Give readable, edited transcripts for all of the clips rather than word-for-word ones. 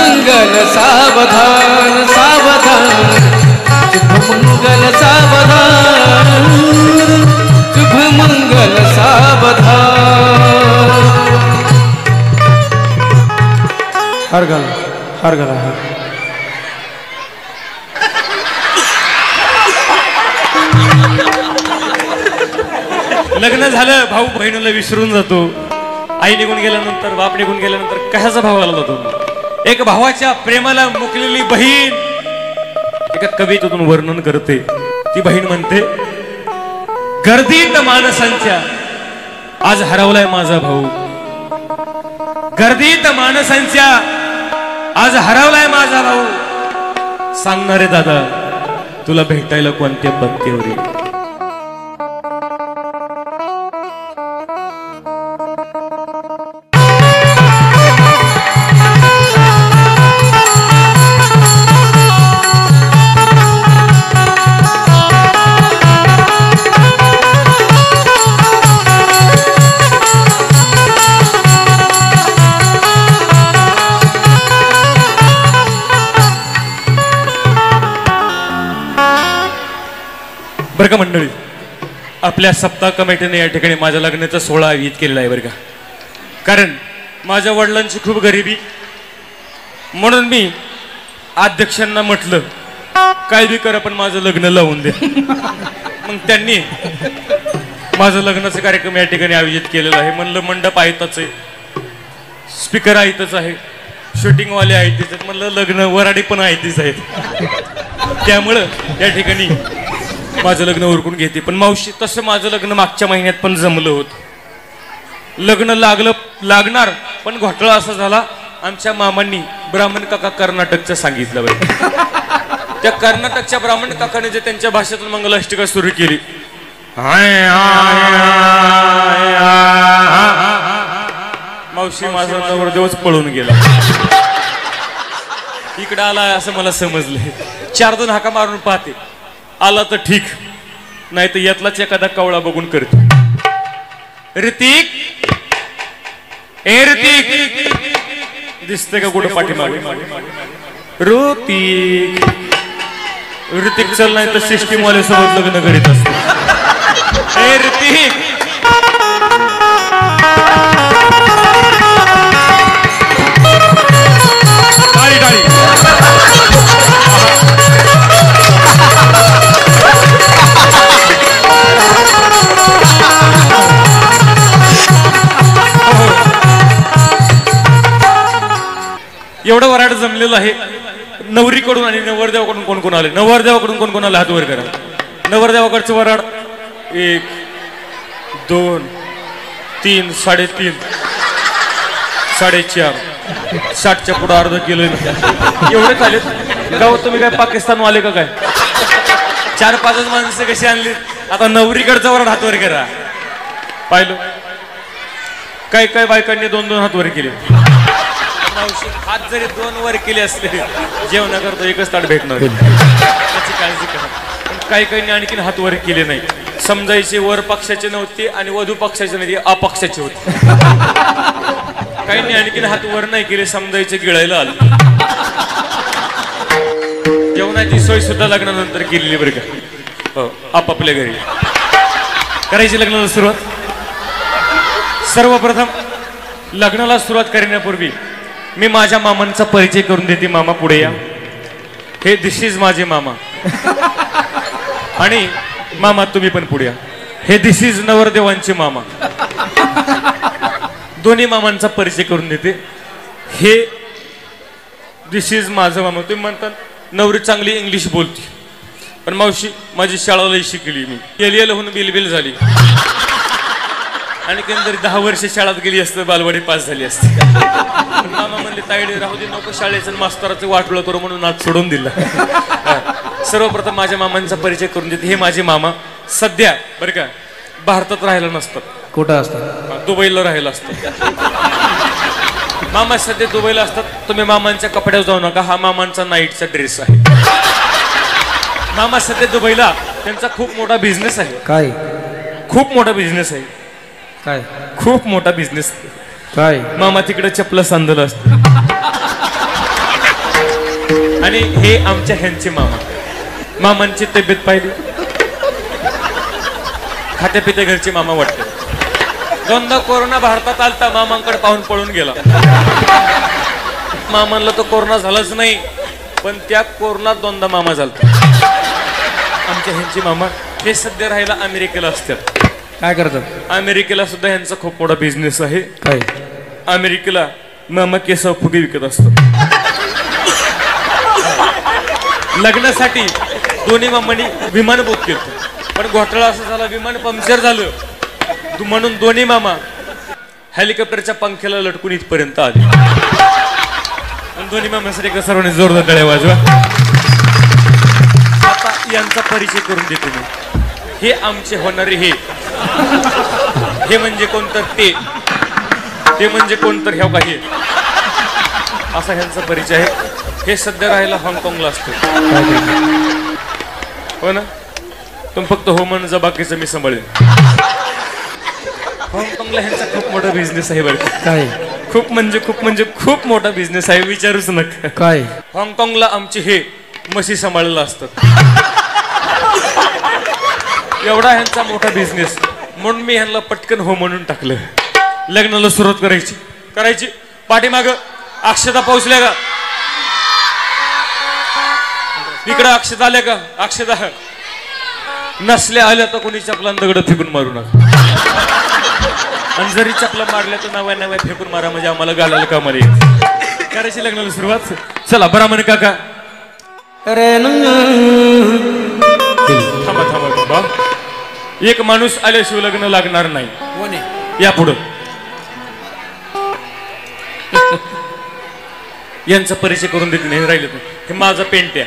मंगल सावधान सावधान शुभ मंगल सावधान शुभ मंगल सावधान हर गला लग्न झालं भाऊ बहिणीला विसरून जातो आई निघून गेल्यानंतर बाप निघून गेल्यानंतर कशाचा भाव आला जातो एक भावाच्या प्रेमाला मुकलेली बहीण एका कवितेतून वर्णन करते ती बहीण म्हणते गर्दीत माणसांच्या आज हरवलाय माझा भाऊ गर्दीत माणसांच्या आज हरवलाय माझा भाऊ सांगणारे दादा तुला भेटायला कोणत्या पत्त्यावर येईल बरं का मंडळी आपल्या सप्ताह कमिटीने या ठिकाणी माझ्या लग्नाचा सोहळा आयोजित केलेला आहे बरं का कारण माझ्या वडिलांची खूप गरिबी म्हणून मी अध्यक्षांना म्हटलं काय बी करा पण माझं लग्न लावून दे मग त्यांनी माझं लग्नाचा कार्यक्रम या ठिकाणी आयोजित केलेला आहे म्हणलं मंडप आहेतच आहे स्पीकर आहेतच आहे शूटिंगवाले आहेतच आहेत म्हणलं लग्न वराडी पण आहेतच आहेत त्यामुळं या ठिकाणी माझं लग्न उरकून घेते पण मावशी तसं माझं लग्न मागच्या महिन्यात पण जमलं होतं लग्न लागणार पण घोटाळा असा झाला आमच्या मामांनी ब्राह्मण काका कर्नाटकचं सांगितलं बाई त्या कर्नाटकच्या ब्राह्मण काकाने जे त्यांच्या भाषेतून मंगलाष्टिका सुरू केली मावशी माझा नवरदेवच पळून गेला इकडे आला असं मला समजलंय 4-2 हाका मारून पाहते आला तर ठीक नाही तर यातलाच एखादा कवळा बघून करतो ऋतिक ए ऋतिक दिसते का कुठं पाठीमागे ऋतिक चल नाही तर सिस्टीम वाले सोबत लग्न करीत असतो ए ऋतिक टाळी टाळी एवढं वराड जमलेलं आहे नवरीकडून आणि नवरदेवाकडून कोण कोण आले नवरदेवाकडून कोण कोण आले हात वर करा नवरदेवाकडचं वराड 1 2 3 3.5 4.5 60च्या पुढे अर्ध किलो एवढे चालेल गाव तुम्ही काय पाकिस्तान वाले का काय 4-5 माणसं कशी आणली आता नवरीकडचा वराड हात वर करा पाहिलं काय काय बायकांनी 2-2 हात वर केले हात जरी 2 वर केले असले जेवणा करतो एकच ताट भेटणार त्याची काळजी करा पण काही काहींनी आणखीन हात वर केले नाही समजायचे वर पक्षाचे नव्हते आणि वधू पक्षाचे नाही अपक्षाचे होते काहींनी आणखीन हात वर नाही केले समजायचे गिळायला आले जेवणाची सोय सुद्धा लग्नानंतर केलेली बरं का हो आपापल्या घरी करायची लग्नाला सुरुवात सर्वप्रथम लग्नाला सुरुवात करण्यापूर्वी मी माझ्या मामांचा परिचय करून देते मामा पुढे या हे दिस इज माझे मामा आणि मामा तुम्ही पण पुढे या हे दिस इज नवरदेवांचे मामा दोन्ही मामांचा परिचय करून देते हे दिस इज माझं मामा तुम्ही म्हणतात नवरी चांगली इंग्लिश बोलते पण मावशी माझी शाळालाही शिकली मी एल होऊन बिलबिल झाली आणि जरी 10 वर्ष शाळेत गेली असतं बालवाडी पास झाली असते मामा म्हणले ताईडे राहू दे नको शाळेचं मास्तराचं वाटोळं करू म्हणून आज सोडून दिलं सर्वप्रथम माझ्या मामांचा परिचय करून देते हे माझे मामा सध्या बरं का भारतात राहायला नसतात कुठं असतात दुबईला राहायला असतात मामा सध्या दुबईला असतात तुम्ही मामांच्या कपड्यावर जाऊ नका हा मामांचा नाईटचा ड्रेस आहे मामा सध्या दुबईला त्यांचा खूप मोठा बिझनेस आहे काय खूप मोठा बिझनेस आहे काय खूप मोठा बिझनेस काय मामा तिकडे चपला सांधलं असतं आणि हे आमच्या ह्यांचे मामा. मामांची तब्येत पाहिली, खात्या पित्या घरचे मामा वाटते. दोनदा कोरोना भारतात आलता, मामांकडे पाहून पळून गेला. मामांना तो कोरोना झालाच नाही, पण त्या कोरोनात दोनदा मामा झालता. आमच्या ह्यांचे मामा हे सध्या राहायला अमेरिकेला असतात. काय करतात? अमेरिकेला सुद्धा ह्यांचा खूप मोठा बिझनेस आहे. काय? अमेरिकेला मामा केस फुगे विकत असतो. लग्नासाठी दोन्ही मामांनी विमान बुक केलं, पण घोटाळा असा झाला, विमान पंक्चर झालं म्हणून दोन्ही मामा हेलिकॉप्टरच्या पंख्याला लटकून इथपर्यंत आले. दोन्ही मामांसाठी एका सर्वांनी जोरदार टाळ्या वाजवा. आता यांचा परिचय करून देतो मी. हे आमचे होणारे हे म्हणजे कोणतर ते म्हणजे कोणतर ह्या काही असा ह्यांचा परिचय आहे. हे सध्या राहायला हाँगकाँगला असतो. हो ना? तुम्ही फक्त हो म्हणून जा, बाकीचं मी सांभाळेन. हाँगकाँगला ह्यांचा खूप मोठा बिझनेस आहे बरं. काय? खूप खूप मोठा बिझनेस आहे, विचारूच नका. काय? हाँगकाँगला आमचे हे म्हशी सांभाळलेला असतात. एवढा ह्यांचा मोठा बिझनेस, म्हणून मी ह्यांना पटकन हो म्हणून टाकलं. लग्नाला सुरुवात करायची. पाठीमाग अक्षता पोहोचल्या का? इकडं अक्षता आल्या का? अक्षता नसल्या आल्या तर कोणी चपला दगड फेकून मारू नका. आणि जरी चपला मारल्या तर नव्या फेकून मारा, म्हणजे आम्हाला घालायला कामाला येईल. करायची लग्नाला सुरुवात. चला बरा म्हणे काका. थांबा बाबा, एक माणूस आल्याशिवाय लग्न लागणार नाही. या पुढं यांचा परिचय करून देत नाही राहिले. हे माझा पेंट्या.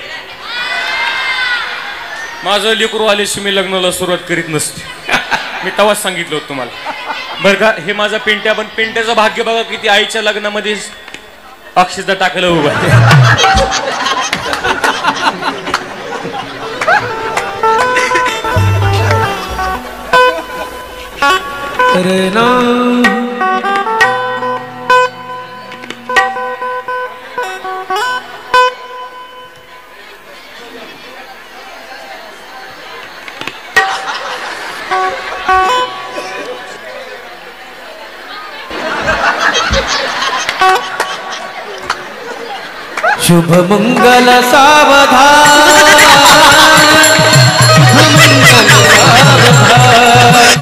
माझं लेकरू आल्याशिवाय मी लग्नाला सुरुवात करीत नसते. मी तेव्हाच सांगितलं होतं तुम्हाला बरं का. हे माझा पेंट्या. पण पेंट्याचं भाग्य बघा किती, आईच्या लग्नामध्ये अक्षता टाकलं उभा. अरे ना शुभ मंगल सावधान.